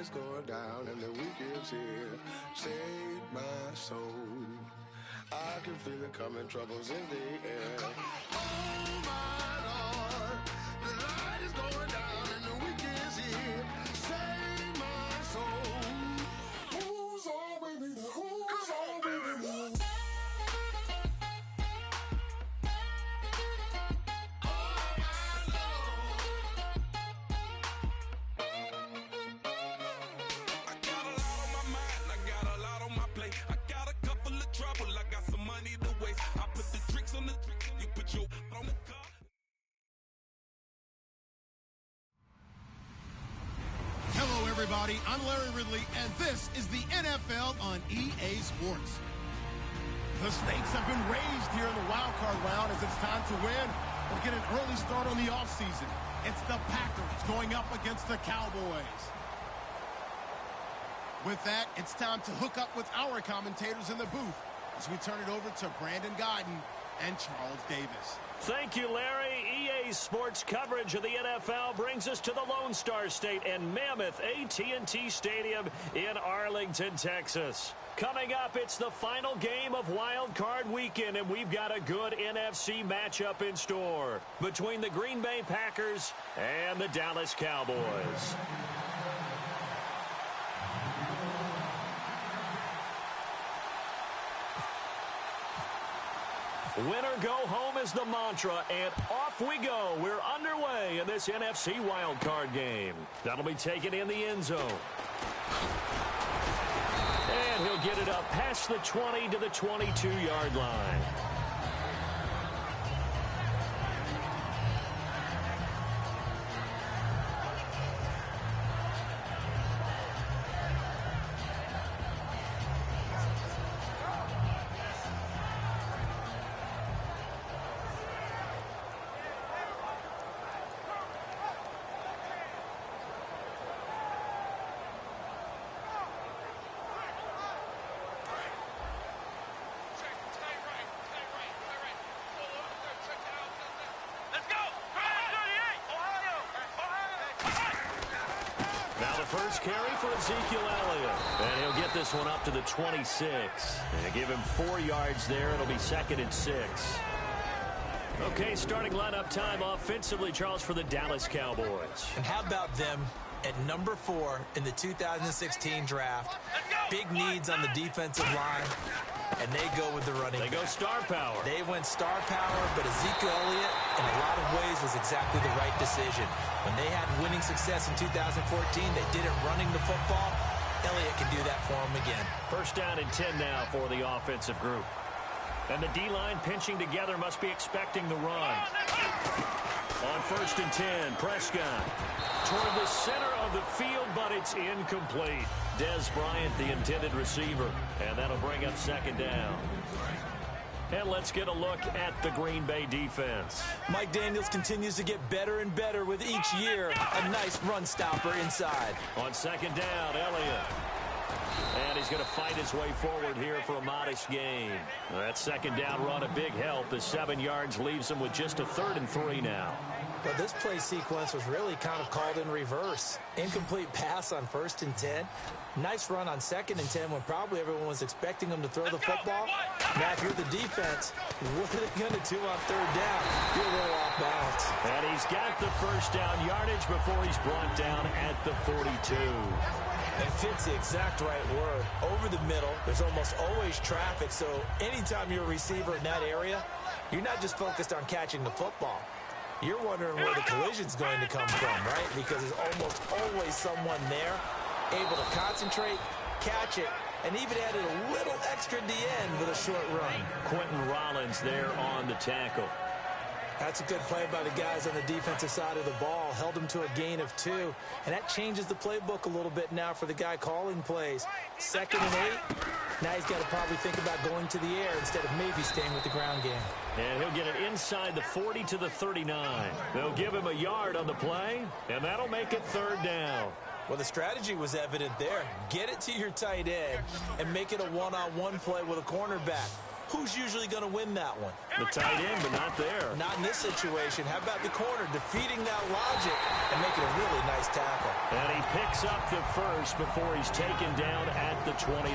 is going down and the weekend's here. Save my soul. I can feel it coming, troubles in the air. Oh my Lord, the light is going down and the weekend's here. Save my soul. Who's all with me? Who's all with me? Hello, everybody. I'm Larry Ridley, and this is the NFL on EA Sports. The stakes have been raised here in the wild card round as it's time to win or get an early start on the offseason. It's the Packers going up against the Cowboys. With that, it's time to hook up with our commentators in the booth as we turn it over to Brandon Godden and Charles Davis. Thank you, Larry. EA Sports coverage of the NFL brings us to the Lone Star State and Mammoth AT&T Stadium in Arlington, Texas. Coming up, it's the final game of Wild Card Weekend, and we've got a good NFC matchup in store between the Green Bay Packers and the Dallas Cowboys. Winner go home is the mantra, and off we go. We're underway in this NFC wildcard game. That'll be taken in the end zone. And he'll get it up past the 20 to the 22-yard line. First carry for Ezekiel Elliott. And he'll get this one up to the 26. And give him 4 yards there. It'll be 2nd and 6. Okay, starting lineup time offensively, Charles, for the Dallas Cowboys. And how about them at number 4 in the 2016 draft? Big needs on the defensive line. And they go with the running back. They go star power. They went star power, but Ezekiel Elliott, in a lot of ways, was exactly the right decision. When they had winning success in 2014, they did it running the football. Elliott can do that for them again. First down and 10 now for the offensive group. And the D-line pinching together must be expecting the run. On 1st and 10, Prescott toward the center of the field, but it's incomplete. Dez Bryant, the intended receiver, and that'll bring up 2nd down. And let's get a look at the Green Bay defense. Mike Daniels continues to get better and better with each year. A nice run stopper inside. On 2nd down, Elliott. And he's going to fight his way forward here for a modest gain. That 2nd down run, a big help. As 7 yards leaves him with just a 3rd and 3 now. But this play sequence was really kind of called in reverse. Incomplete pass on 1st and 10. Nice run on 2nd and 10 when probably everyone was expecting him to throw the football. Now, if you're the defense, what are they going to do on 3rd down? You're a little off balance. And he's got the first down yardage before he's brought down at the 42. And fits the exact right word. Over the middle, there's almost always traffic, so anytime you're a receiver in that area, you're not just focused on catching the football. You're wondering where the collision's going to come from, right? Because there's almost always someone there able to concentrate, catch it, and even added a little extra at the end with a short run. Quentin Rollins there on the tackle. That's a good play by the guys on the defensive side of the ball. Held him to a gain of 2. And that changes the playbook a little bit now for the guy calling plays. 2nd and 8. Now he's got to probably think about going to the air instead of maybe staying with the ground game. And he'll get it inside the 40 to the 39. They'll give him a yard on the play, and that'll make it 3rd down. Well, the strategy was evident there. Get it to your tight end and make it a one-on-one play with a cornerback. who's usually going to win that one? The tight end, but not there. Not in this situation. How about the corner defeating that logic and making a really nice tackle? And he picks up the first before he's taken down at the 29.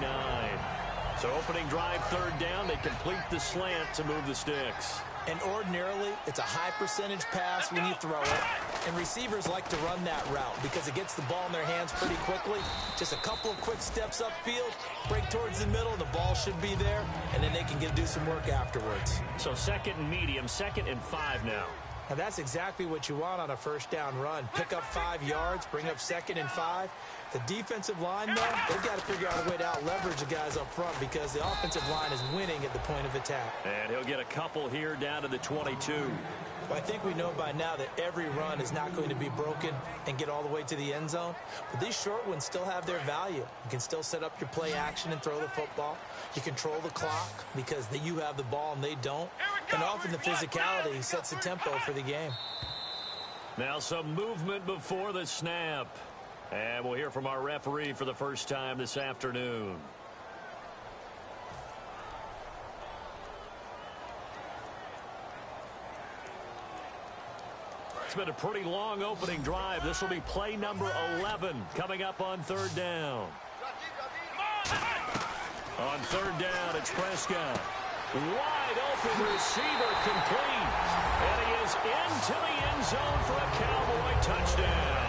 So opening drive, third down, they complete the slant to move the sticks. And ordinarily, it's a high percentage pass when you throw it. And receivers like to run that route because it gets the ball in their hands pretty quickly. Just a couple of quick steps upfield, break towards the middle, the ball should be there, and then they can do some work afterwards. So second and medium, 2nd and 5 now. Now that's exactly what you want on a first down run. Pick up 5 yards, bring up 2nd and 5. The defensive line, though, they've got to figure out a way to out-leverage the guys up front because the offensive line is winning at the point of attack. And he'll get a couple here down to the 22. Well, I think we know by now that every run is not going to be broken and get all the way to the end zone. But these short ones still have their value. You can still set up your play action and throw the football. You control the clock because you have the ball and they don't. And often the physicality sets the tempo for the game. Now some movement before the snap. And we'll hear from our referee for the first time this afternoon. It's been a pretty long opening drive. This will be play number 11 coming up on third down. On third down, it's Prescott. Wide open receiver complete. And he is into the end zone for a Cowboy touchdown.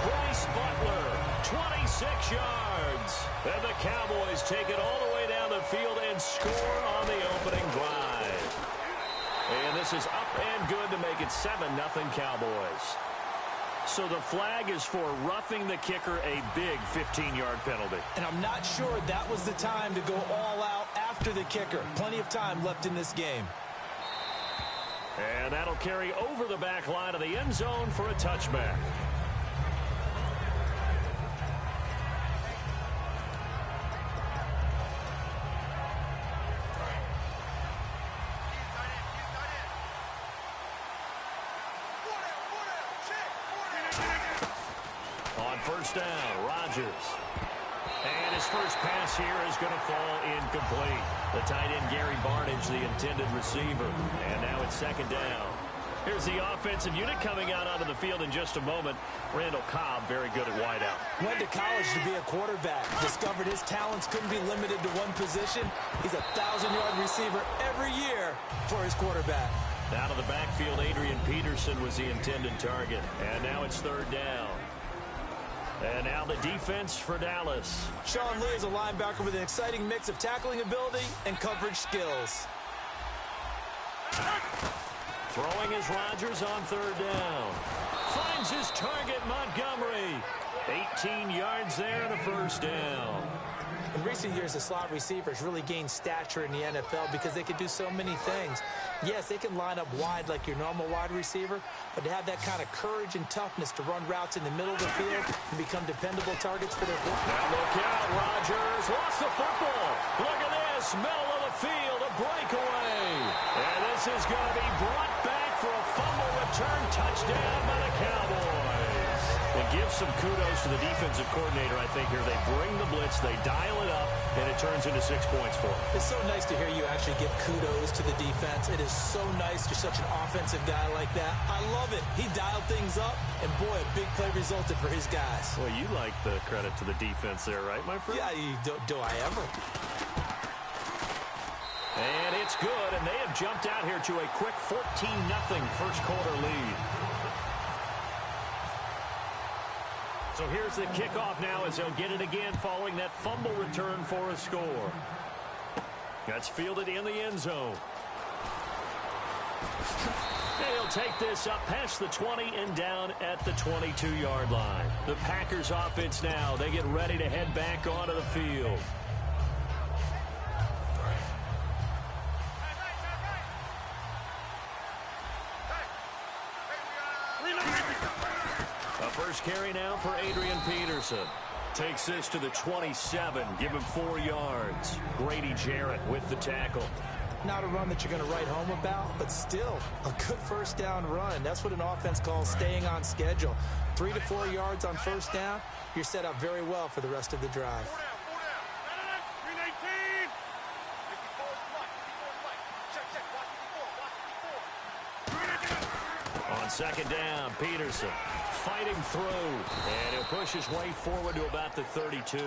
Bryce Butler, 26 yards. And the Cowboys take it all the way down the field and score on the opening drive. And this is up and good to make it 7-0 Cowboys. So the flag is for roughing the kicker, a big 15-yard penalty. And I'm not sure that was the time to go all out after the kicker. Plenty of time left in this game. And that'll carry over the back line of the end zone for a touchback. On first down, Rodgers. And his first pass here is going to fall incomplete. The tight end, Gary Barnidge, the intended receiver. And now it's second down. Here's the offensive unit coming out onto the field in just a moment. Randall Cobb, very good at wideout. Went to college to be a quarterback. Discovered his talents couldn't be limited to one position. He's a 1,000-yard receiver every year for his quarterback. Out of the backfield, Adrian Peterson was the intended target. And now it's third down. And now the defense for Dallas. Sean Lee is a linebacker with an exciting mix of tackling ability and coverage skills. Throwing is Rodgers on third down. Finds his target, Montgomery. 18 yards there and a first down. In recent years, the slot receivers really gained stature in the NFL because they can do so many things. Yes, they can line up wide like your normal wide receiver, but to have that kind of courage and toughness to run routes in the middle of the field and become dependable targets for their football. Now look out, Rodgers lost the football. Look at this, middle of the field, a breakaway. And this is going to be brought back for a fumble return touchdown by the Cowboys. It gives some kudos to the defensive coordinator, I think, here. They bring the blitz, they dial it up, and it turns into 6 points for them. It's so nice to hear you actually give kudos to the defense. It is so nice you're such an offensive guy like that. I love it. He dialed things up, and boy, a big play resulted for his guys. Well, you like the credit to the defense there, right, my friend? Yeah, do I ever? And it's good, and they have jumped out here to a quick 14-0 first quarter lead. So here's the kickoff now as they'll get it again following that fumble return for a score. That's fielded in the end zone. They'll take this up past the 20 and down at the 22-yard line. The Packers offense now, they get ready to head back onto the field. First carry now for Adrian Peterson. Takes this to the 27. Give him 4 yards. Grady Jarrett with the tackle. Not a run that you're going to write home about, but still a good first down run. That's what an offense calls staying on schedule. 3 to 4 yards on first down. You're set up very well for the rest of the drive. On second down, Peterson fighting through, and he'll push his way forward to about the 32.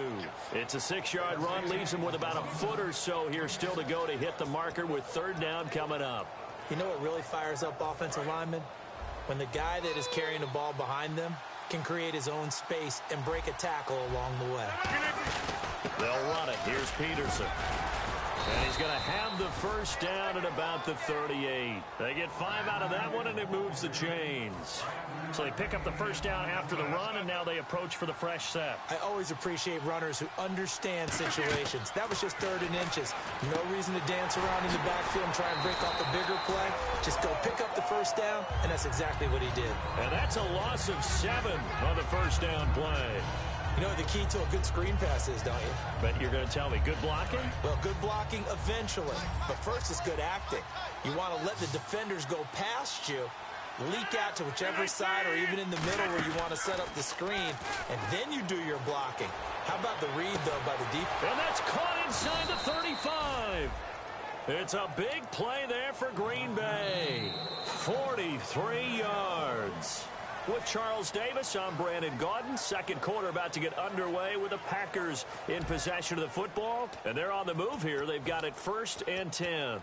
It's a 6-yard run, leaves him with about a foot or so here still to go to hit the marker with third down coming up. You know what really fires up offensive linemen? When the guy that is carrying the ball behind them can create his own space and break a tackle along the way. They'll run it. Here's Peterson. And he's going to have the first down at about the 38. They get 5 out of that one, and it moves the chains. So they pick up the first down after the run, and now they approach for the fresh set. I always appreciate runners who understand situations. That was just 3rd and inches. No reason to dance around in the backfield and try and break off a bigger play. Just go pick up the first down, and that's exactly what he did. And that's a loss of 7 on the first down play. You know what the key to a good screen pass is, don't you? But you're going to tell me, good blocking? Well, good blocking eventually. But first is good acting. You want to let the defenders go past you, leak out to whichever side or even in the middle where you want to set up the screen, and then you do your blocking. How about the read, though, by the defense? And that's caught inside the 35. It's a big play there for Green Bay. 43 yards. With Charles Davis, I'm Brandon Gaudin. Second quarter about to get underway with the Packers in possession of the football. And they're on the move here. They've got it 1st and 10.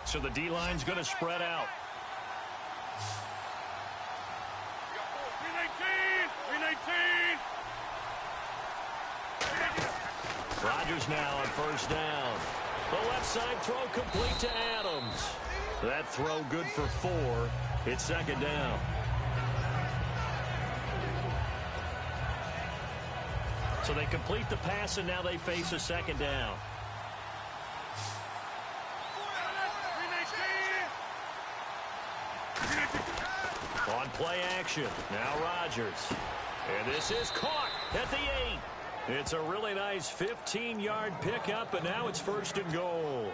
So the D-line's going to spread out. Rodgers now on first down. The left side throw complete to Adams. That throw good for 4. It's second down. So they complete the pass, and now they face a second down. On play action, now Rodgers. And this is caught at the 8. It's a really nice 15-yard pickup, and now it's 1st and goal.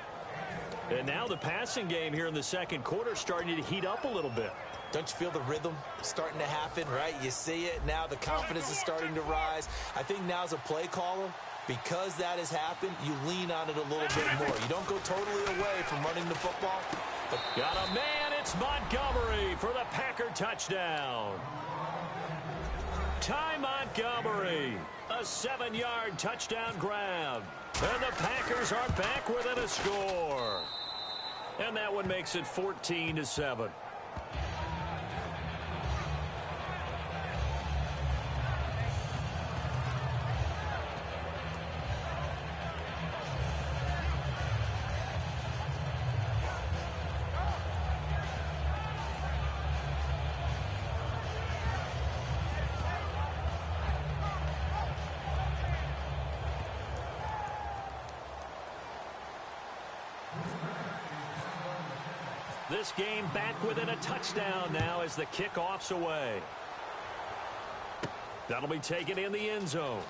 And now the passing game here in the second quarter starting to heat up a little bit. Don't you feel the rhythm starting to happen, right? You see it now. The confidence is starting to rise. I think now as a play caller, because that has happened, you lean on it a little bit more. You don't go totally away from running the football. But got a man. It's Montgomery for the Packer touchdown. Ty Montgomery, a 7-yard touchdown grab. And the Packers are back within a score. And that one makes it 14-7. This game back within a touchdown now as the kickoff's away. That'll be taken in the end zone.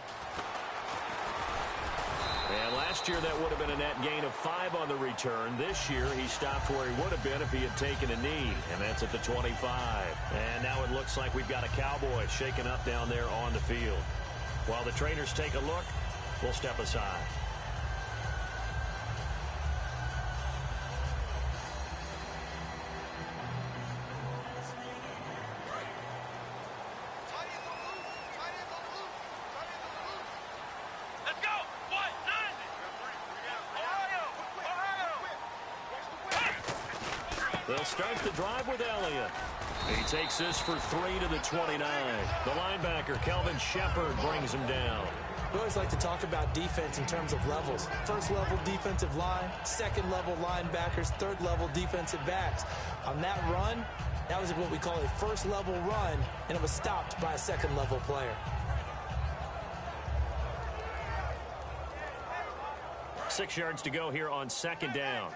And last year that would have been a net gain of 5 on the return. This year he stopped where he would have been if he had taken a knee, and that's at the 25. And now it looks like we've got a Cowboy shaking up down there on the field. While the trainers take a look, we'll step aside. They'll start the drive with Elliott. He takes this for 3 to the 29. The linebacker, Kelvin Shepard, brings him down. We always like to talk about defense in terms of levels. First level defensive line, second level linebackers, third level defensive backs. On that run, that was what we call a first level run, and it was stopped by a second level player. Six yards to go here on second down.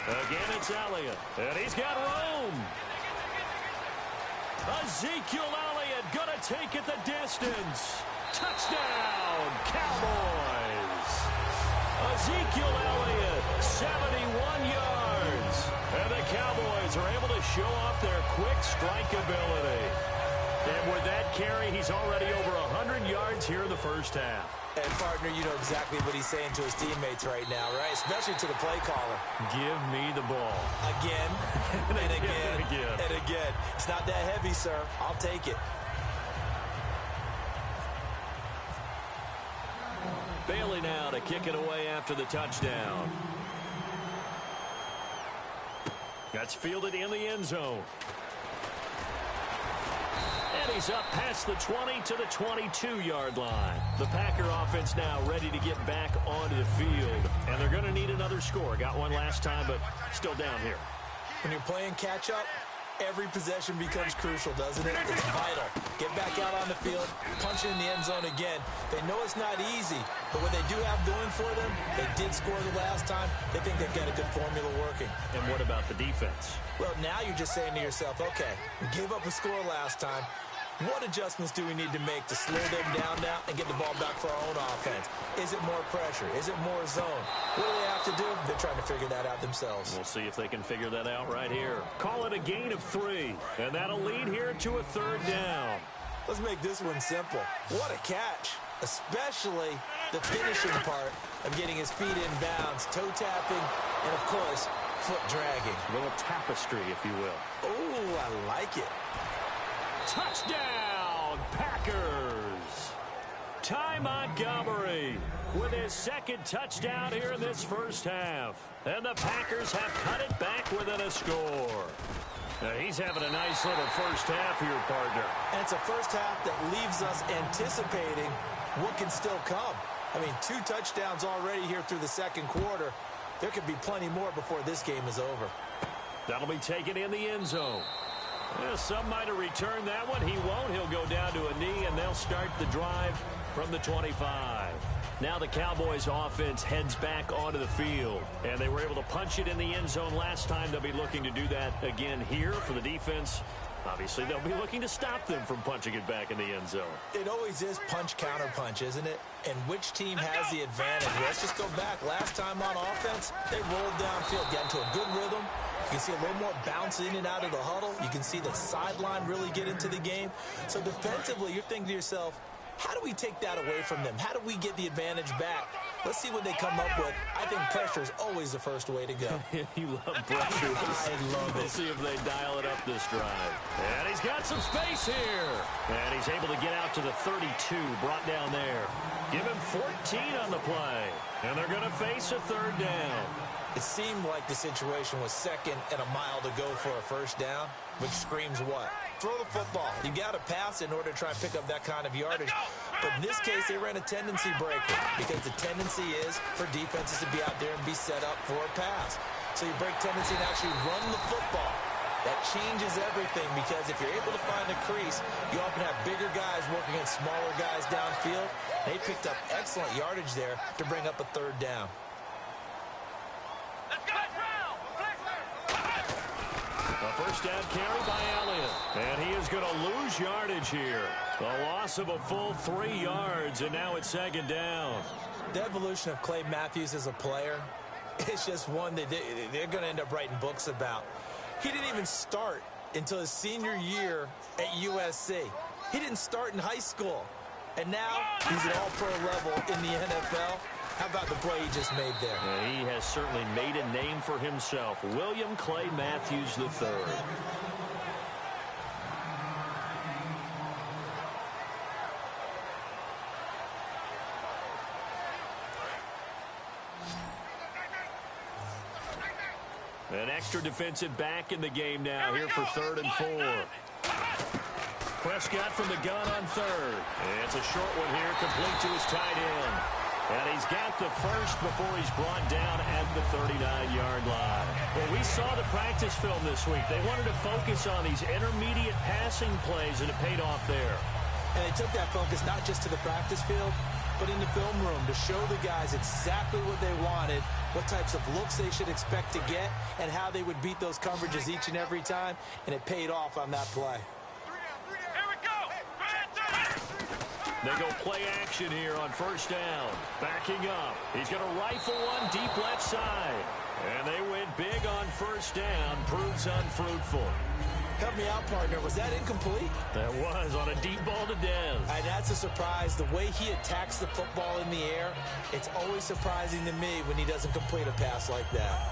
Again, it's Elliott, and he's got room. Ezekiel Elliott gonna take it the distance. Touchdown, Cowboys. Ezekiel Elliott, 71 yards. And the Cowboys are able to show off their quick strike ability. And with that carry, he's already over 100 yards here in the first half. And, partner, you know exactly what he's saying to his teammates right now, right? Especially to the play caller. Give me the ball. Again, and again, and again. It's not that heavy, sir. I'll take it. Bailey now to kick it away after the touchdown. That's fielded in the end zone. And he's up past the 20 to the 22-yard line. The Packer offense now ready to get back onto the field. And they're going to need another score. Got one last time, but still down here. When you're playing catch-up, every possession becomes crucial, doesn't it? It's vital. Get back out on the field, punch it in the end zone again. They know it's not easy, but what they do have going for them, they did score the last time. They think they've got a good formula working. And what about the defense? Well, now you're just saying to yourself, okay, we gave up a score last time. What adjustments do we need to make to slow them down now and get the ball back for our own offense? Is it more pressure? Is it more zone? What do they have to do? They're trying to figure that out themselves. We'll see if they can figure that out right here. Call it a gain of 3, and that'll lead here to a 3rd down. Let's make this one simple. What a catch, especially the finishing part of getting his feet in bounds, toe tapping, and, of course, foot dragging. A little tapestry, if you will. Oh, I like it. Touchdown, Packers! Ty Montgomery with his 2nd touchdown here in this first half. And the Packers have cut it back within a score. Now he's having a nice little first half here, partner. And it's a first half that leaves us anticipating what can still come. I mean, 2 touchdowns already here through the 2nd quarter. There could be plenty more before this game is over. That'll be taken in the end zone. Well, some might have returned that one. He won't. He'll go down to a knee, and they'll start the drive from the 25. Now the Cowboys offense heads back onto the field, and they were able to punch it in the end zone last time. They'll be looking to do that again here for the defense. Obviously, they'll be looking to stop them from punching it back in the end zone. It always is punch-counter-punch, isn't it? And which team has the advantage? Let's just go back. Last time on offense, they rolled downfield, got into a good rhythm. You can see a little more bounce in and out of the huddle. You can see the sideline really get into the game. So defensively, you're thinking to yourself, how do we take that away from them? How do we get the advantage back? Let's see what they come up with. I think pressure is always the first way to go. You love pressure. I love it. We'll see if they dial it up this drive. And he's got some space here. And he's able to get out to the 32, brought down there. Give him 14 on the play. And they're going to face a 3rd down. It seemed like the situation was 2nd and a mile to go for a first down, which screams what? Throw the football. You got to pass in order to try and pick up that kind of yardage. But in this case, they ran a tendency breaker because the tendency is for defenses to be out there and be set up for a pass. So you break tendency and actually run the football. That changes everything because if you're able to find a crease, you often have bigger guys working against smaller guys downfield. They picked up excellent yardage there to bring up a 3rd down. A first down carry by Elliott. And he is going to lose yardage here. A loss of a full 3 yards, and now it's 2nd down. The evolution of Clay Matthews as a player, it's just one that they're going to end up writing books about. He didn't even start until his senior year at USC. He didn't start in high school. And now he's at all-pro level in the NFL. How about the play he just made there? Yeah, he has certainly made a name for himself. William Clay Matthews III. An extra defensive back in the game now here for 3rd and 4. Prescott from the gun on 3rd. It's a short one here, complete to his tight end. And he's got the first before he's brought down at the 39-yard line. Well, we saw the practice film this week. They wanted to focus on these intermediate passing plays, and it paid off there. And they took that focus not just to the practice field, but in the film room to show the guys exactly what they wanted, what types of looks they should expect to get, and how they would beat those coverages each and every time, and it paid off on that play. They go play action here on first down. Backing up. He's going to rifle one deep left side. And they went big on first down. Proves unfruitful. Help me out, partner. Was that incomplete? That was on a deep ball to Dez. And that's a surprise. The way he attacks the football in the air, it's always surprising to me when he doesn't complete a pass like that.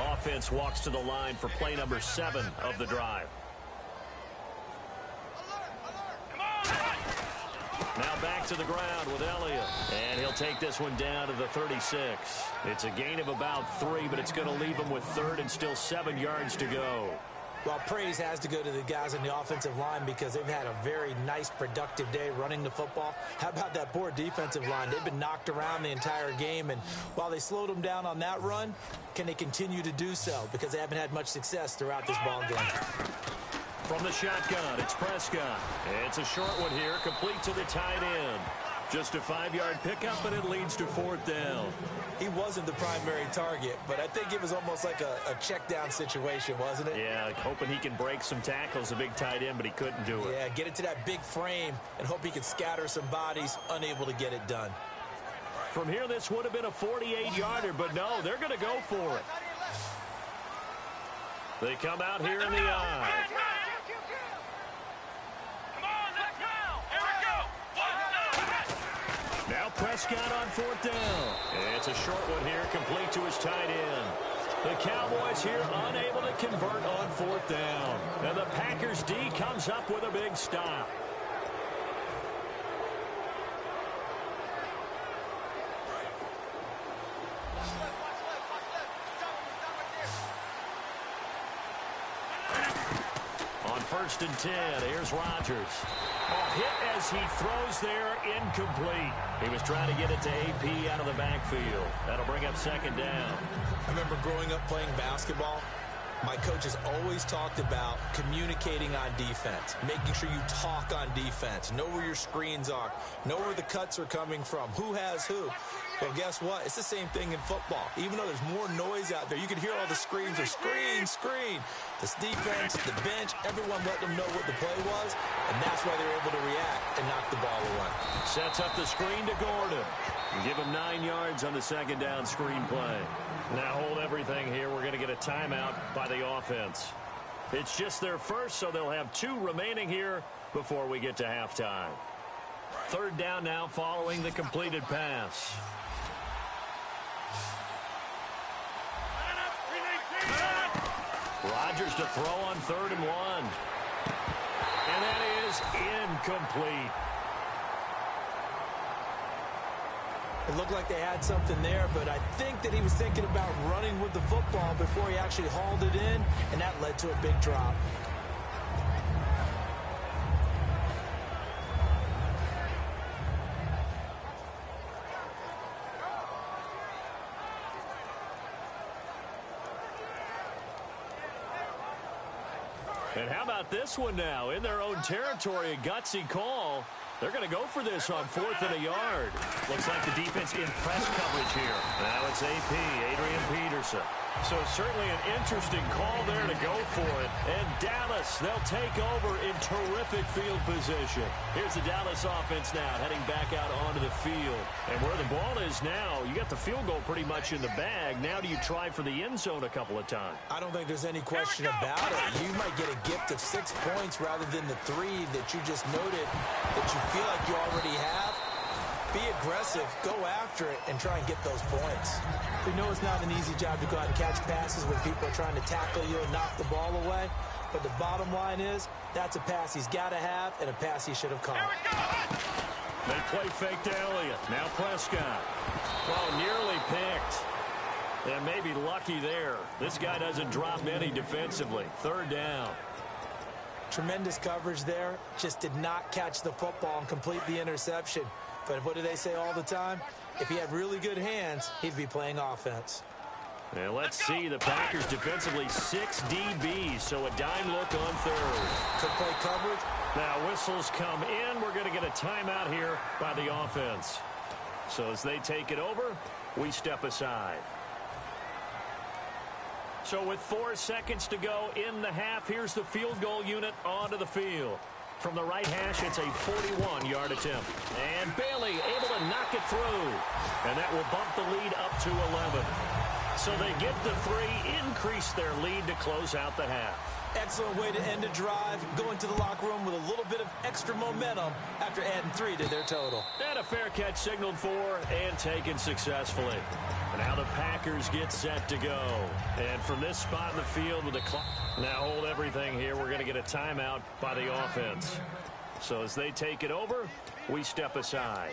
Offense walks to the line for play number 7 of the drive. Now back to the ground with Elliott. And he'll take this one down to the 36. It's a gain of about 3, but it's going to leave him with 3rd and still 7 yards to go. Well, praise has to go to the guys on the offensive line because they've had a very nice, productive day running the football. How about that poor defensive line? They've been knocked around the entire game, and while they slowed them down on that run, can they continue to do so? Because they haven't had much success throughout this ball game. From the shotgun, it's Prescott. It's a short one here, complete to the tight end. Just a 5-yard pickup, and it leads to 4th down. He wasn't the primary target, but I think it was almost like a check down situation, wasn't it? Yeah, hoping he can break some tackles, a big tight end, but he couldn't do it. Yeah, get it to that big frame and hope he can scatter some bodies, unable to get it done. From here, this would have been a 48-yarder, but no, they're going to go for it. They come out here in the eye. Now Prescott on 4th down. It's a short one here, complete to his tight end. The Cowboys here unable to convert on 4th down. And the Packers D comes up with a big stop. On 1st and 10, here's Rodgers. Hit as he throws there, incomplete. He was trying to get it to AP out of the backfield. That'll bring up 2nd down. I remember growing up playing basketball. My coaches always talked about communicating on defense, making sure you talk on defense, know where your screens are, know where the cuts are coming from, who has who. Well, guess what? It's the same thing in football. Even though there's more noise out there, you can hear all the screams of screen, screen. This defense, the bench, everyone let them know what the play was, and that's why they're able to react and knock the ball away. Sets up the screen to Gordon. Give him 9 yards on the 2nd down screen play. Now hold everything here. We're going to get a timeout by the offense. It's just their first, so they'll have 2 remaining here before we get to halftime. 3rd down now following the completed pass. Rodgers to throw on 3rd and 1. And that is incomplete. It looked like they had something there, but I think that he was thinking about running with the football before he actually hauled it in, and that led to a big drop. And how about this one now? In their own territory, a gutsy call. They're going to go for this on 4th and a yard. Looks like the defense in press coverage here. Now it's AP, Adrian Peterson. So certainly an interesting call there to go for it. And Dallas, they'll take over in terrific field position. Here's the Dallas offense now heading back out onto the field. And where the ball is now, you got the field goal pretty much in the bag. Now do you try for the end zone a couple of times? I don't think there's any question about it. You might get a gift of 6 points rather than the 3 that you just noted that you feel like you already have. Be aggressive, go after it, and try and get those points. We know it's not an easy job to go out and catch passes when people are trying to tackle you and knock the ball away. But the bottom line is, that's a pass he's got to have and a pass he should have caught. They play fake to Elliott. Now Prescott. Well, nearly picked. And maybe lucky there. This guy doesn't drop many defensively. 3rd down. Tremendous coverage there. Just did not catch the football and complete the interception. But what do they say all the time? If he had really good hands, he'd be playing offense. And let's see, the Packers defensively 6 DBs, so a dime look on 3rd. Could play coverage. Now whistles come in. We're going to get a timeout here by the offense. So as they take it over, we step aside. So with 4 seconds to go in the half, here's the field goal unit onto the field. From the right hash, it's a 41-yard attempt. And Bailey able to knock it through. And that will bump the lead up to 11. So they get the 3, increase their lead to close out the half. Excellent way to end a drive, going to the locker room with a little bit of extra momentum after adding 3 to their total. And a fair catch signaled for and taken successfully. And now the Packers get set to go. And from this spot in the field with the clock. Now hold everything here. We're going to get a timeout by the offense. So as they take it over, we step aside.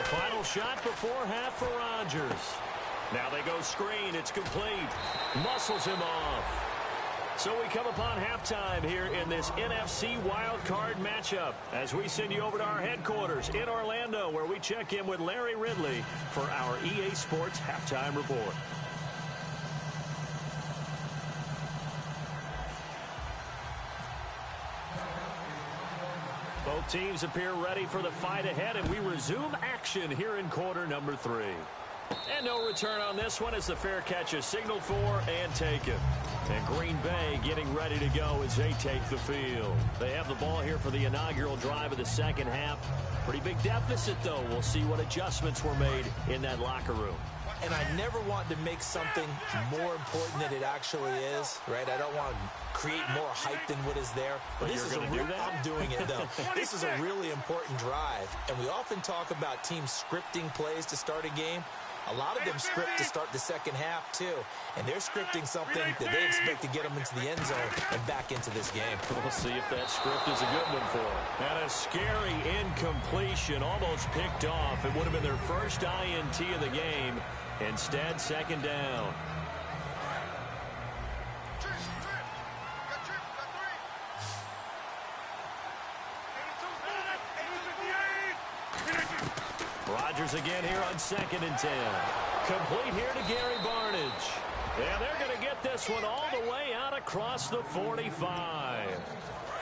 Final shot before half for Rodgers. Now they go screen. It's complete. Muscles him off. So we come upon halftime here in this NFC wildcard matchup as we send you over to our headquarters in Orlando, where we check in with Larry Ridley for our EA Sports Halftime Report. Both teams appear ready for the fight ahead, and we resume action here in quarter number 3. And no return on this one as the fair catch is signaled for and taken. And Green Bay getting ready to go as they take the field. They have the ball here for the inaugural drive of the second half. Pretty big deficit, though. We'll see what adjustments were made in that locker room. And I never want to make something more important than it actually is, right? I don't want to create more hype than what is there. But this is going to do that? I'm doing it, though. This is a really important drive. And we often talk about teams scripting plays to start a game. A lot of them script to start the second half, too. And they're scripting something that they expect to get them into the end zone and back into this game. We'll see if that script is a good one for them. And a scary incompletion, almost picked off. It would have been their first INT of the game. Instead, second down. Rodgers again here on 2nd and 10. Complete here to Gary Barnidge. And they're going to get this one all the way out across the 45.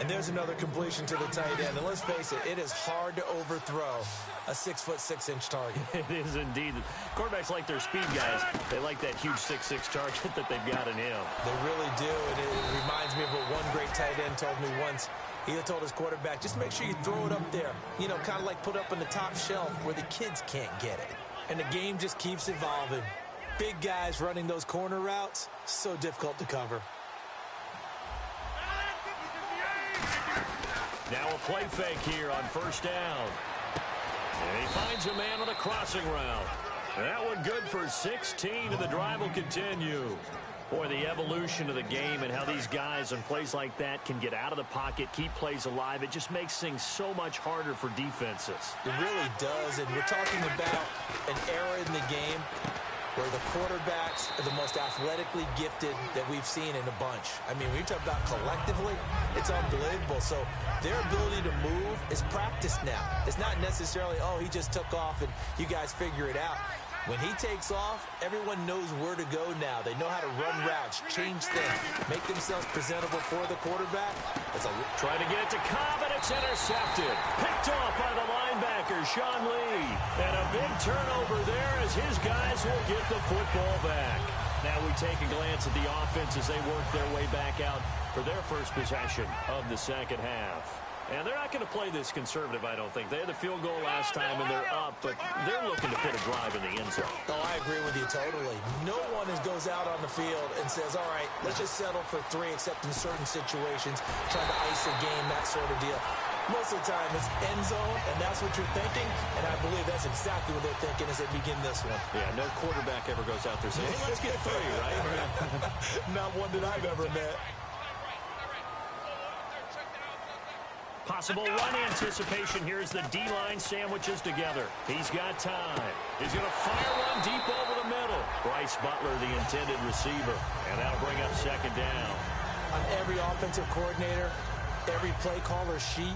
And there's another completion to the tight end. And let's face it, it is hard to overthrow a 6'6" target. It is indeed. Quarterbacks like their speed guys. They like that huge 6'6" target that they've got in him. They really do. And it reminds me of what one great tight end told me once. He told his quarterback, just make sure you throw it up there. You know, kind of like put up on the top shelf where the kids can't get it. And the game just keeps evolving. Big guys running those corner routes, so difficult to cover. Now a play fake here on first down. And he finds a man on a crossing route. That one good for 16, and the drive will continue. Boy, the evolution of the game and how these guys and plays like that can get out of the pocket, keep plays alive, it just makes things so much harder for defenses. It really does, and we're talking about an era in the game where the quarterbacks are the most athletically gifted that we've seen in a bunch. I mean, when you talk about collectively, it's unbelievable. So their ability to move is practiced now. It's not necessarily, oh, he just took off and you guys figure it out. When he takes off, everyone knows where to go now. They know how to run routes, change things, make themselves presentable for the quarterback. Trying to get it to Cobb, and it's intercepted. Picked off by the linebacker, Sean Lee. And a big turnover there as his guys will get the football back. Now we take a glance at the offense as they work their way back out for their first possession of the second half. And they're not going to play this conservative, I don't think. They had the field goal last time, and they're up, but they're looking to put a drive in the end zone. Oh, I agree with you totally. No one goes out on the field and says, all right, let's just settle for 3, except in certain situations, trying to ice a game, that sort of deal. Most of the time, it's end zone, and that's what you're thinking, and I believe that's exactly what they're thinking as they begin this one. Yeah, no quarterback ever goes out there saying, hey, let's get 3, right? Not one that I've ever met. Possible run anticipation here as the D-line sandwiches together. He's got time. He's going to fire one deep over the middle. Bryce Butler, the intended receiver. And that'll bring up second down. On every offensive coordinator, every play caller sheet,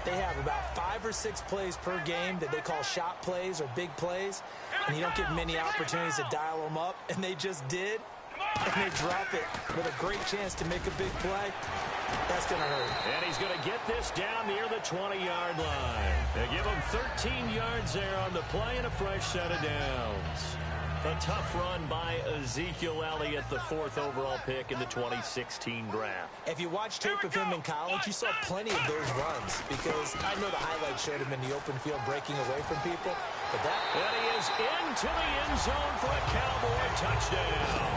they have about 5 or 6 plays per game that they call shot plays or big plays. And you don't get many opportunities to dial them up. And they just did. And they drop it with a great chance to make a big play. That's going to hurt. And he's going to get this down near the 20-yard line. They give him 13 yards there on the play and a fresh set of downs. A tough run by Ezekiel Elliott, the 4th overall pick in the 2016 draft. If you watch tape of him in college, you saw plenty of those runs because I know the highlights showed him in the open field breaking away from people. But that... And he is into the end zone for a Cowboy touchdown.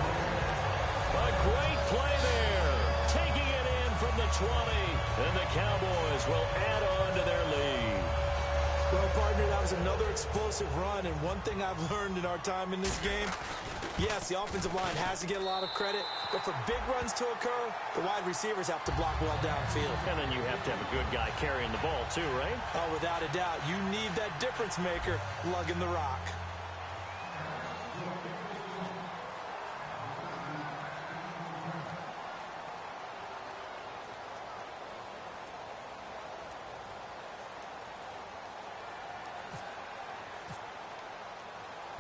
A great play there. Taking it in from the 20. And the Cowboys will add on to their lead. Well, partner, that was another explosive run, and one thing I've learned in our time in this game, yes, the offensive line has to get a lot of credit, but for big runs to occur, the wide receivers have to block well downfield. And then you have to have a good guy carrying the ball too, right? Oh, without a doubt. You need that difference maker lugging the rock.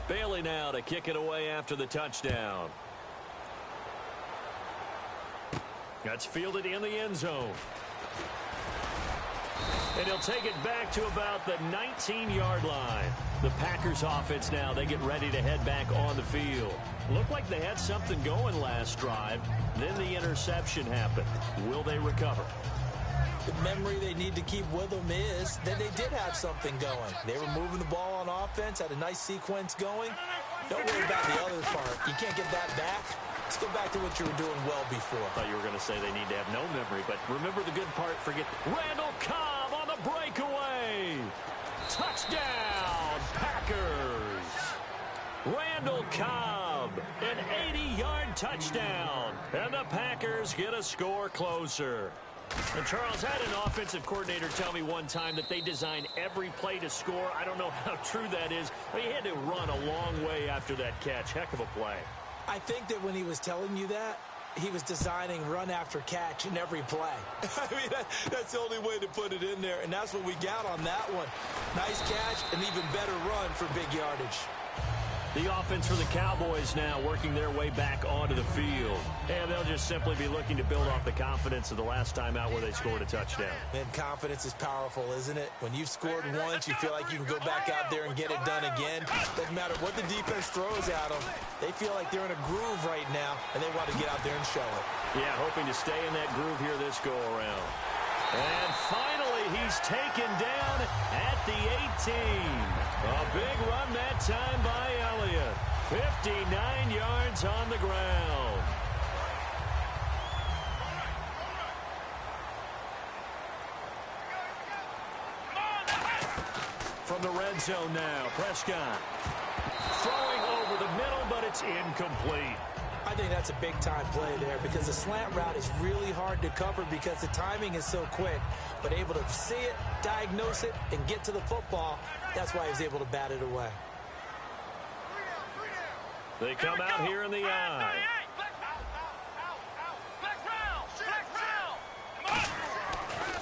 Bailey now to kick it away after the touchdown. That's fielded in the end zone. And he'll take it back to about the 19-yard line. The Packers offense now, they get ready to head back on the field. Looked like they had something going last drive. Then the interception happened. Will they recover? The memory they need to keep with them is that they did have something going. They were moving the ball on offense, had a nice sequence going. Don't worry about the other part. You can't get that back. Let's go back to what you were doing well before. I thought you were going to say they need to have no memory, but remember the good part. Forget Randall Cobb on the breakaway. Touchdown, Packers. Randall Cobb, an 80-yard touchdown. And the Packers get a score closer. And Charles, had an offensive coordinator tell me one time that they design every play to score. I don't know how true that is, but he had to run a long way after that catch. Heck of a play. I think that when he was telling you that, he was designing run after catch in every play. I mean, that's the only way to put it in there, and that's what we got on that one. Nice catch, an even better run for big yardage. The offense for the Cowboys now working their way back onto the field. And they'll just simply be looking to build off the confidence of the last time out where they scored a touchdown. And confidence is powerful, isn't it? When you've scored once, you feel like you can go back out there and get it done again. Doesn't matter what the defense throws at them. They feel like they're in a groove right now, and they want to get out there and show it. Yeah, hoping to stay in that groove here this go-around. And finally, he's taken down at the 18. A big run that time by Elliott. 59 yards on the ground. From the red zone now, Prescott. Throwing over the middle, but it's incomplete. I think that's a big-time play there because the slant route is really hard to cover because the timing is so quick. But able to see it, diagnose it, and get to the football, that's why he was able to bat it away. They come out here in the eye.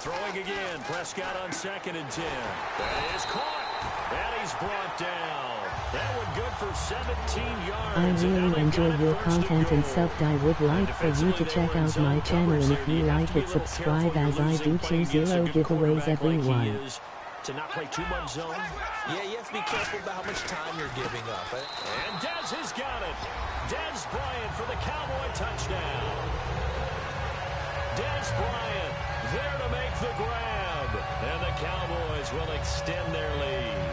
Throwing again, Prescott on 2nd and 10. That is caught, and he's brought down. That one good for 17 yards. I really enjoy your content and subbed. I would like for you to check out my channel, and if you like it, subscribe, as I do 20 giveaways every one. To not play too much zone. Yeah, you have to be careful about how much time you're giving up. And Dez has got it. Dez Bryant for the Cowboy touchdown. Dez Bryant there to make the grab. And the Cowboys will extend their lead.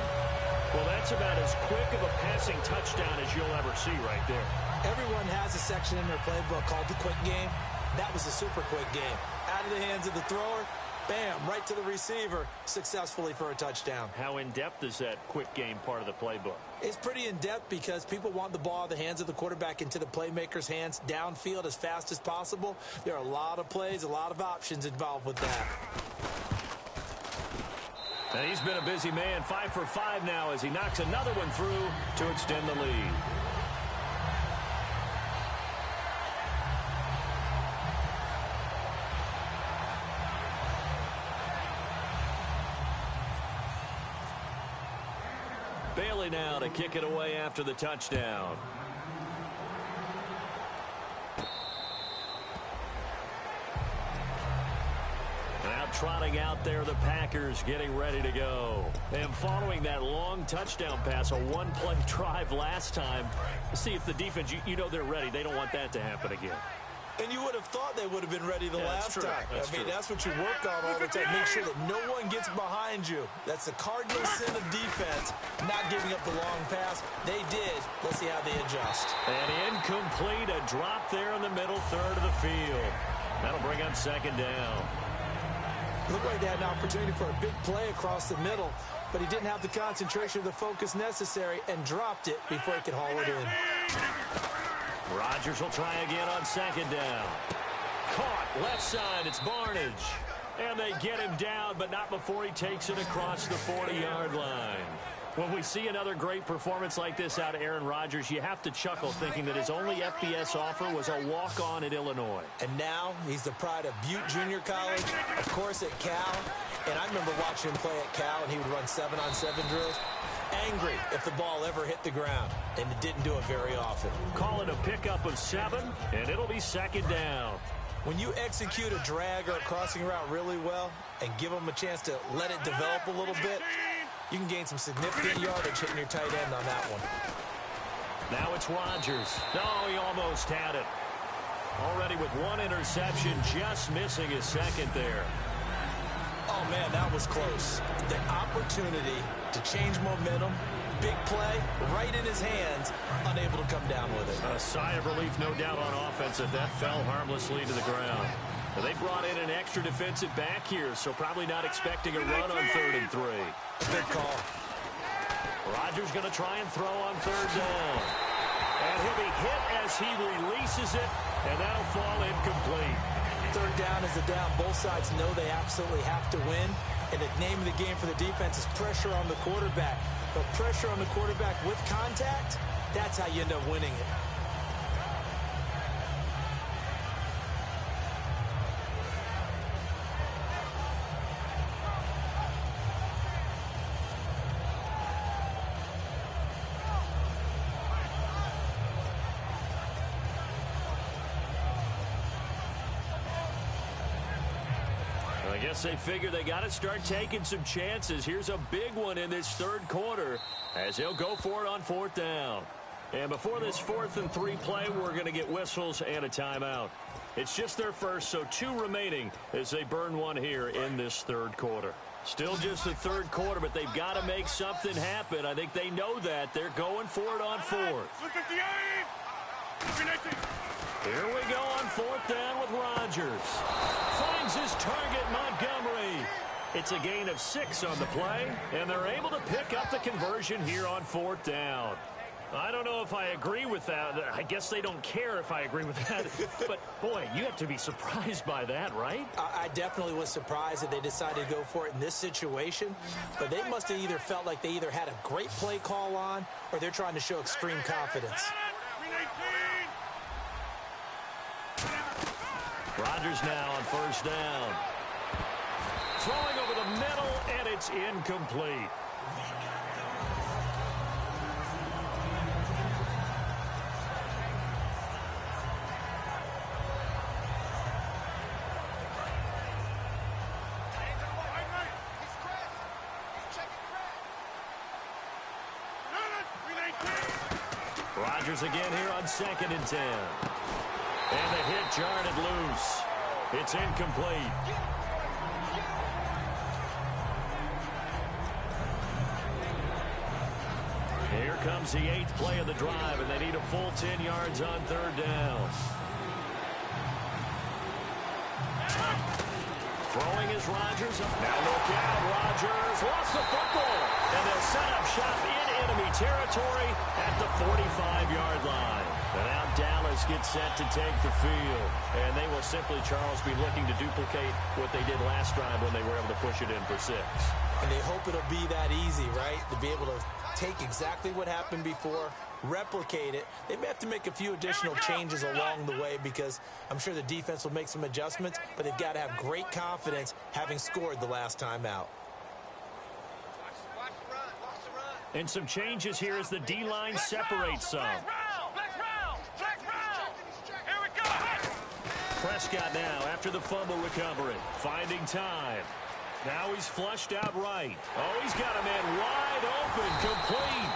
Well, that's about as quick of a passing touchdown as you'll ever see right there. Everyone has a section in their playbook called the quick game. That was a super quick game. Out of the hands of the thrower, bam, right to the receiver, successfully for a touchdown. How in-depth is that quick game part of the playbook? It's pretty in-depth because people want the ball out of the hands of the quarterback into the playmaker's hands downfield as fast as possible. There are a lot of plays, a lot of options involved with that. And he's been a busy man, 5 for 5 now as he knocks another one through to extend the lead. Bailey now to kick it away after the touchdown. trotting out there, the Packers getting ready to go. And following that long touchdown pass, a one-play drive last time, see if the defense, you know they're ready. They don't want that to happen again. And you would have thought they would have been ready the last time. That's what you work on all the time. Make sure that no one gets behind you. That's the cardinal sin of defense, not giving up the long pass. They did. Let's see how they adjust. And incomplete, a drop there in the middle third of the field. That'll bring up second down. Looked like they had an opportunity for a big play across the middle, but he didn't have the concentration or the focus necessary and dropped it before he could haul it in. Rodgers will try again on second down. Caught left side. It's Barnage. And they get him down, but not before he takes it across the 40-yard line. When we see another great performance like this out of Aaron Rodgers, you have to chuckle thinking that his only FBS offer was a walk-on at Illinois. And now he's the pride of Butte Junior College, of course at Cal. And I remember watching him play at Cal, and he would run 7-on-7 drills. Angry if the ball ever hit the ground, and it didn't do it very often. Call it a pickup of 7, and it'll be second down. When you execute a drag or a crossing route really well and give them a chance to let it develop a little bit, you can gain some significant yardage hitting your tight end on that one. Now it's Rodgers. No, he almost had it. Already with one interception, just missing his second there. Oh, man, that was close. The opportunity to change momentum, big play, right in his hands, unable to come down with it. A sigh of relief, no doubt, on offense that fell harmlessly to the ground. Well, they brought in an extra defensive back here, so probably not expecting a run on 3rd and 3. Good call. Rodgers going to try and throw on 3rd down. And he'll be hit as he releases it, and that'll fall incomplete. 3rd down is a down. Both sides know they absolutely have to win. And the name of the game for the defense is pressure on the quarterback. But pressure on the quarterback with contact, that's how you end up winning it. I guess they figure they got to start taking some chances. Here's a big one in this 3rd quarter as they'll go for it on 4th down. And before this 4th and 3 play, we're going to get whistles and a timeout. It's just their first, so 2 remaining as they burn one here in this 3rd quarter. Still just the 3rd quarter, but they've got to make something happen. I think they know that. They're going for it on 4th. Here we go on 4th down with Rodgers. Finds his target, Montgomery. It's a gain of 6 on the play, and they're able to pick up the conversion here on 4th down. I don't know if I agree with that. I guess they don't care if I agree with that. But, boy, you have to be surprised by that, right? I definitely was surprised that they decided to go for it in this situation. But they must have either felt like they either had a great play call on or they're trying to show extreme confidence. Rodgers now on 1st down. Throwing over the middle, and it's incomplete. Rodgers again here on 2nd and 10. And the hit jarred it loose. It's incomplete. Here comes the 8th play of the drive, and they need a full 10 yards on 3rd down. Throwing is Rodgers. Now look out, Rodgers lost the football. And they'll set up shop in enemy territory at the 45-yard line. And now Dallas gets set to take the field. And they will simply, Charles, be looking to duplicate what they did last drive when they were able to push it in for 6. And they hope it'll be that easy, right? To be able to take exactly what happened before, replicate it. They may have to make a few additional changes along the way because I'm sure the defense will make some adjustments, but they've got to have great confidence having scored the last time out. And some changes here as the D-line separates some. Prescott now after the fumble recovery. Finding time. Now he's flushed out right. Oh, he's got a man wide open, complete.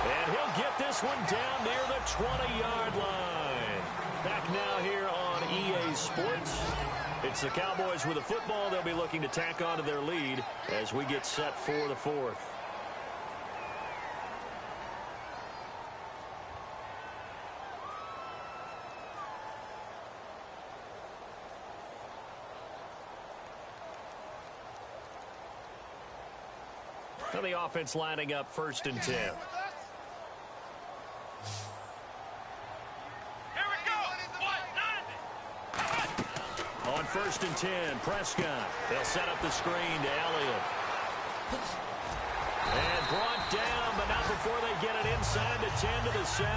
And he'll get this one down near the 20-yard line. Back now here on EA Sports. It's the Cowboys with the football. They'll be looking to tack on to their lead as we get set for the fourth. Now the offense lining up 1st and 10. On 1st and 10, Prescott. They'll set up the screen to Elliott. And brought down, but not before they get it inside the 10 to the 7.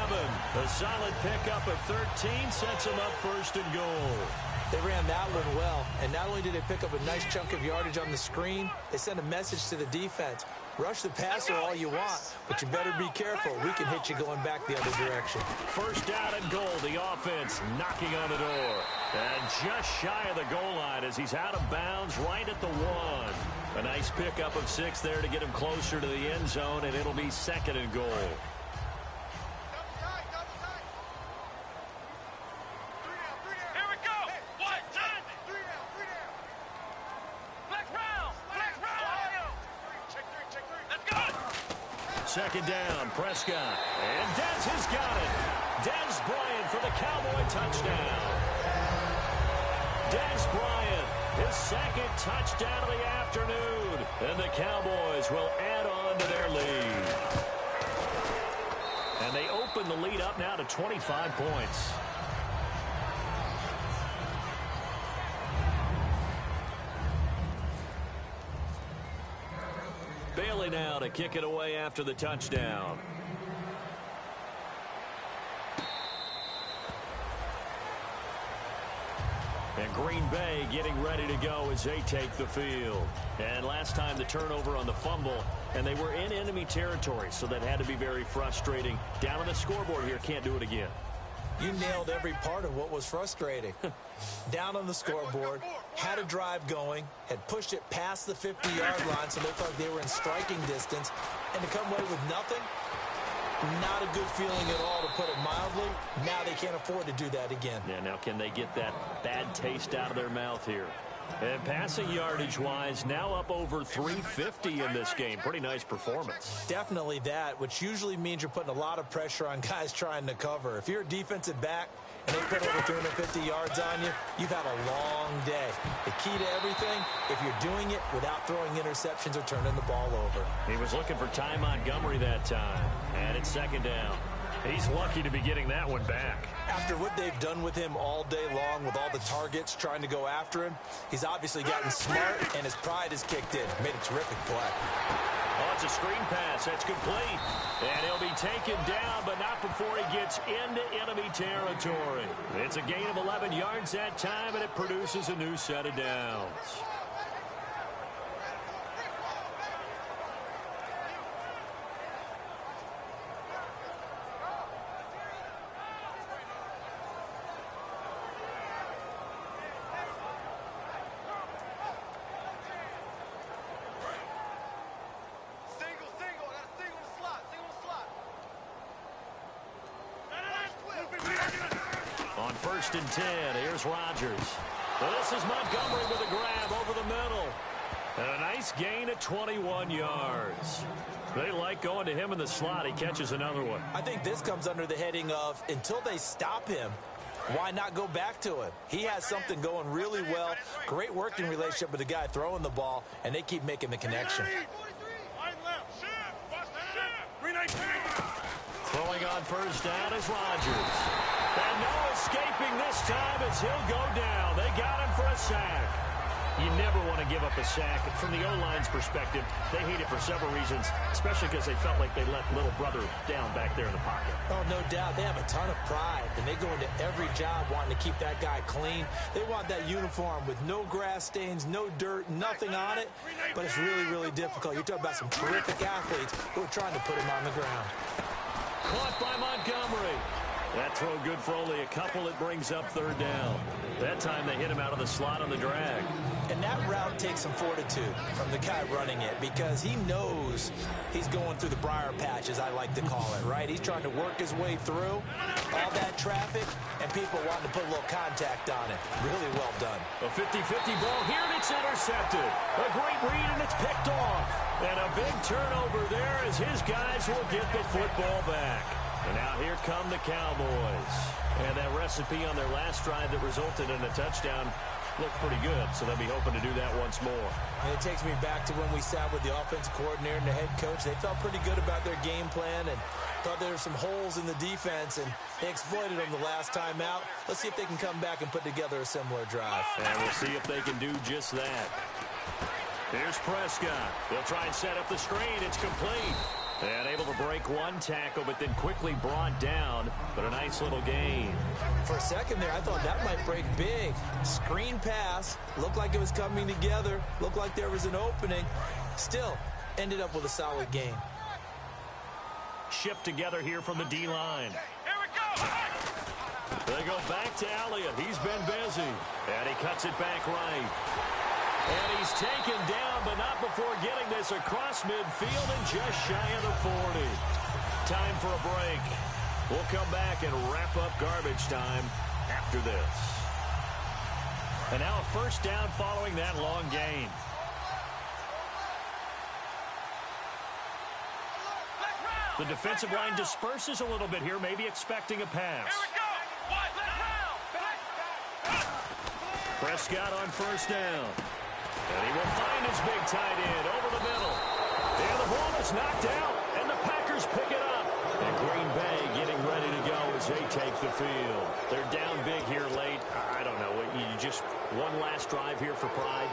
A solid pickup of 13 sets them up 1st and goal. They ran that one well, and not only did they pick up a nice chunk of yardage on the screen, they sent a message to the defense. Rush the passer all you want, but you better be careful. We can hit you going back the other direction. 1st down and goal. The offense knocking on the door. And just shy of the goal line as he's out of bounds right at the 1. A nice pickup of 6 there to get him closer to the end zone, and it'll be 2nd and goal. Second down, Prescott. And Dez has got it. Dez Bryant for the Cowboy touchdown. Dez Bryant, his 2nd touchdown of the afternoon. And the Cowboys will add on to their lead. And they open the lead up now to 25 points. Bailey now to kick it away after the touchdown. And Green Bay getting ready to go as they take the field. And last time the turnover on the fumble, and they were in enemy territory, so that had to be very frustrating. Down on the scoreboard here, can't do it again. You nailed every part of what was frustrating. Down on the scoreboard, had a drive going, had pushed it past the 50-yard line, so they felt like they were in striking distance, and to come away with nothing, not a good feeling at all, to put it mildly. Now they can't afford to do that again. Yeah, now can they get that bad taste out of their mouth here? And passing yardage-wise, now up over 350 in this game. Pretty nice performance. Definitely that, which usually means you're putting a lot of pressure on guys trying to cover. If you're a defensive back and they put over 350 yards on you, you've had a long day. The key to everything, if you're doing it without throwing interceptions or turning the ball over. He was looking for Ty Montgomery that time. And it's 2nd down. He's lucky to be getting that one back. After what they've done with him all day long, with all the targets trying to go after him, he's obviously gotten smart, and his pride has kicked in. Made a terrific play. Oh, it's a screen pass. That's complete. And he'll be taken down, but not before he gets into enemy territory. It's a gain of 11 yards that time, and it produces a new set of downs. On 1st and 10, here's Rodgers. Well, this is Montgomery with a grab over the middle. And a nice gain of 21 yards. They like going to him in the slot. He catches another one. I think this comes under the heading of, until they stop him, why not go back to him? He has something going really well. Great working relationship with the guy throwing the ball, and they keep making the connection. Throwing on 1st down is Rodgers. And no escaping this time as he'll go down. They got him for a sack. You never want to give up a sack. From the O-line's perspective, they hate it for several reasons, especially because they felt like they let little brother down back there in the pocket. Oh, no doubt. They have a ton of pride, and they go into every job wanting to keep that guy clean. They want that uniform with no grass stains, no dirt, nothing on it. But it's really, really difficult. You're talking about some terrific athletes who are trying to put him on the ground. Caught by Montgomery. That throw good for only a couple. It brings up third down. That time they hit him out of the slot on the drag. And that route takes some fortitude from the guy running it because he knows he's going through the briar patch, as I like to call it, right? He's trying to work his way through all that traffic and people wanting to put a little contact on it. Really well done. A 50-50 ball here, and it's intercepted. A great read, and it's picked off. And a big turnover there as his guys will get the football back. And now here come the Cowboys. And that recipe on their last drive that resulted in a touchdown looked pretty good, so they'll be hoping to do that once more. And it takes me back to when we sat with the offensive coordinator and the head coach. They felt pretty good about their game plan and thought there were some holes in the defense, and they exploited them the last time out. Let's see if they can come back and put together a similar drive. And we'll see if they can do just that. Here's Prescott. They'll try and set up the screen. It's complete. And able to break one tackle, but then quickly brought down. But a nice little gain. For a second there, I thought that might break big. Screen pass. Looked like it was coming together. Looked like there was an opening. Still, ended up with a solid gain. Shift together here from the D-line. Here we go! They go back to Elliott. He's been busy. And he cuts it back right. And he's taken down, but not before getting this across midfield and just shy of the 40. Time for a break. We'll come back and wrap up garbage time after this. And now a first down following that long gain. The defensive line disperses a little bit here, maybe expecting a pass. Prescott on first down. And he will find his big tight end over the middle. And the ball is knocked out, and the Packers pick it up. And Green Bay getting ready to go as they take the field. They're down big here late. I don't know. You just one last drive here for pride.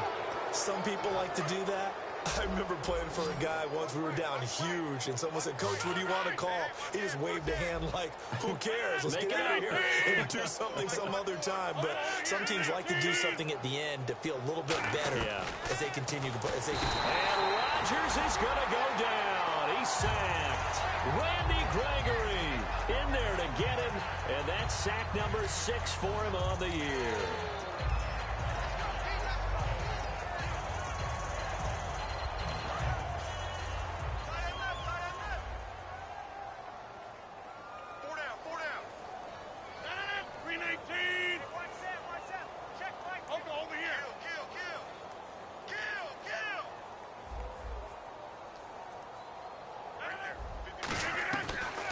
Some people like to do that. I remember playing for a guy once. We were down huge, and someone said, "Coach, what do you want to call?" He just waved a hand like, "Who cares? Let's get out of here and do something some other time." But some teams like to do something at the end to feel a little bit better as they continue to play. And Rodgers is going to go down. He's sacked. Randy Gregory in there to get him, and that's sack number 6 for him on the year.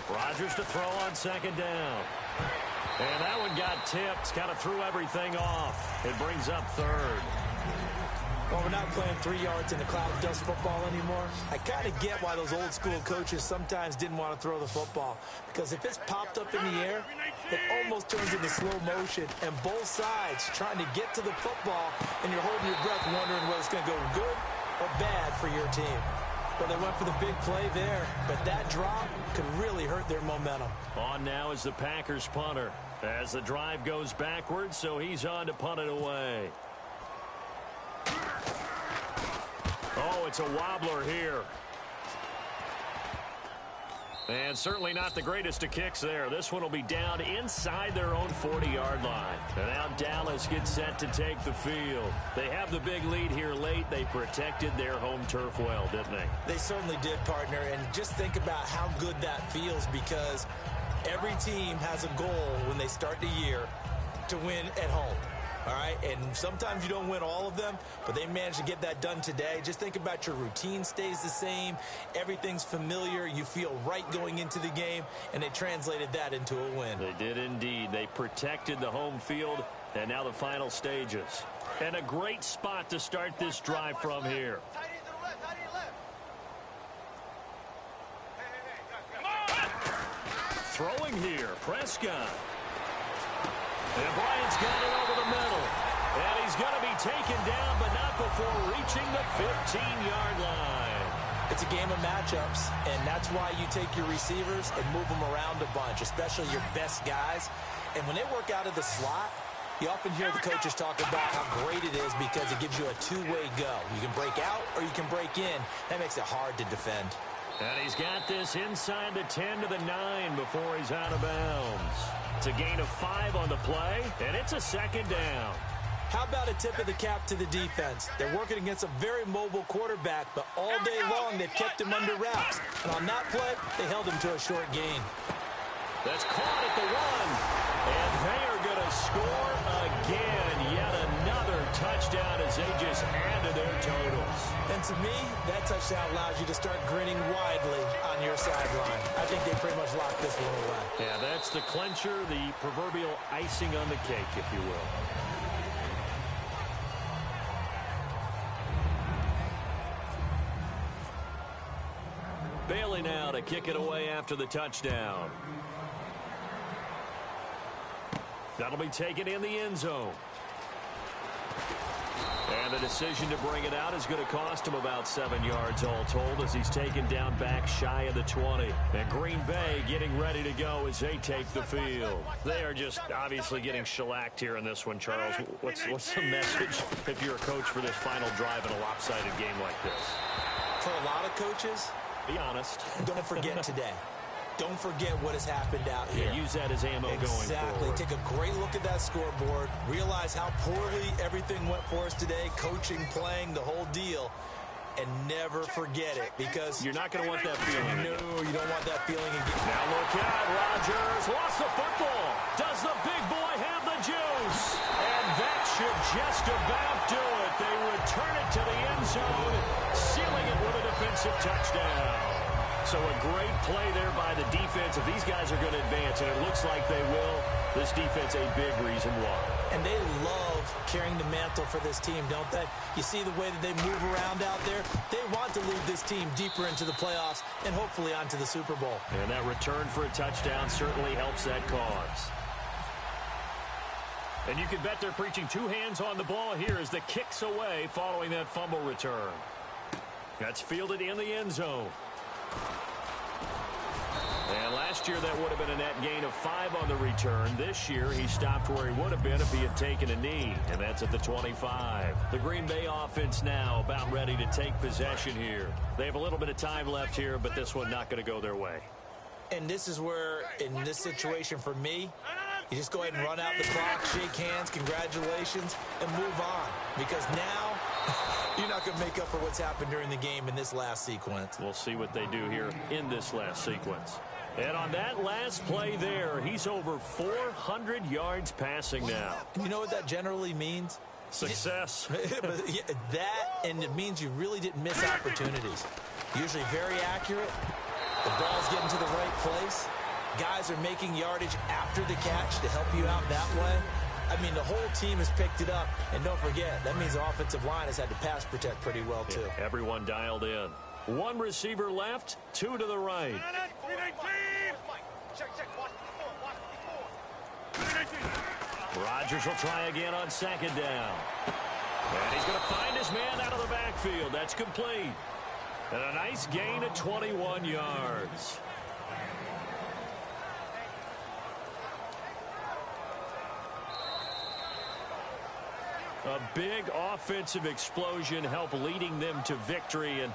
Rodgers to throw on second down. And that one got tipped, kind of threw everything off. It brings up third. Well, we're not playing 3 yards in the cloud of dust football anymore. I kind of get why those old school coaches sometimes didn't want to throw the football. Because if it's popped up in the air, it almost turns into slow motion. And both sides trying to get to the football, and you're holding your breath wondering whether it's going to go good or bad for your team. Well, they went for the big play there, but that drop could really hurt their momentum. On now is the Packers punter as the drive goes backwards, so he's on to punt it away. Oh, it's a wobbler here. And certainly not the greatest of kicks there. This one will be down inside their own 40-yard line. And now Dallas gets set to take the field. They have the big lead here late. They protected their home turf well, didn't they? They certainly did, partner. And just think about how good that feels, because every team has a goal when they start the year to win at home. All right, and sometimes you don't win all of them, but they managed to get that done today. Just think about your routine stays the same. Everything's familiar. You feel right going into the game, and they translated that into a win. They did indeed. They protected the home field, and now the final stages. And a great spot to start this drive from here. Throwing here, Prescott. And Bryant's got it over the middle. And he's going to be taken down, but not before reaching the 15-yard line. It's a game of matchups, and that's why you take your receivers and move them around a bunch, especially your best guys. And when they work out of the slot, you often hear the coaches talk about how great it is because it gives you a two-way go. You can break out or you can break in. That makes it hard to defend. And he's got this inside the 10 to the 9 before he's out of bounds. It's a gain of 5 on the play, and it's a second down. How about a tip of the cap to the defense? They're working against a very mobile quarterback, but all day long they've kept him under wraps. And on that play, they held him to a short gain. That's caught at the 1. And they are going to score again. Yet another touchdown as they just add to their totals. And to me, that touchdown allows you to start grinning widely on your sideline. I think they pretty much locked this one away. Yeah, that's the clincher, the proverbial icing on the cake, if you will. Bailey now to kick it away after the touchdown. That'll be taken in the end zone. And the decision to bring it out is going to cost him about 7 yards all told as he's taken down back shy of the 20. And Green Bay getting ready to go as they take the field. They are just obviously getting shellacked here in this one, Charles. What's the message if you're a coach for this final drive in a lopsided game like this? For a lot of coaches, be honest. Don't forget today. Don't forget what has happened out here. Yeah, use that as ammo going forward. Exactly. Take a great look at that scoreboard. Realize how poorly everything went for us today. Coaching, playing, the whole deal. And never forget it because you're not going to want that feeling. No, you don't want that feeling again. Now look out. Rodgers lost the football. Does the big boy have the juice? And that should just about do it. They return it to the end zone, sealing it with a defensive touchdown. So a great play there by the defense. If these guys are going to advance, and it looks like they will, this defense a big reason why. And they love carrying the mantle for this team, don't they? You see the way that they move around out there? They want to lead this team deeper into the playoffs and hopefully onto the Super Bowl. And that return for a touchdown certainly helps that cause. And you can bet they're preaching 2 hands on the ball here as the kick's away following that fumble return. That's fielded in the end zone. And last year that would have been a net gain of 5 on the return. This year he stopped where he would have been if he had taken a knee, and that's at the 25. The Green Bay offense now about ready to take possession here. They have a little bit of time left here, but this one not going to go their way. And this is where, in this situation for me, you just go ahead and run out the clock, shake hands, congratulations, and move on. Because now you're not going to make up for what's happened during the game in this last sequence. We'll see what they do here in this last sequence. And on that last play there, he's over 400 yards passing now. You know what that generally means? Success. That, and it means you really didn't miss opportunities. Usually very accurate. The ball's getting to the right place. Guys are making yardage after the catch to help you out that way. I mean, the whole team has picked it up. And don't forget, that means the offensive line has had to pass protect pretty well, too. Yeah, everyone dialed in. 1 receiver left, 2 to the right. Rodgers will try again on second down. And he's going to find his man out of the backfield. That's complete. And a nice gain of 21 yards. A big offensive explosion helped leading them to victory. And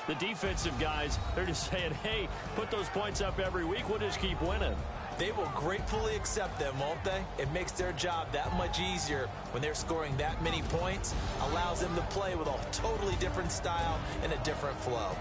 the defensive guys, they're just saying, hey, put those points up every week. We'll just keep winning. They will gratefully accept them, won't they? It makes their job that much easier when they're scoring that many points. Allows them to play with a totally different style and a different flow.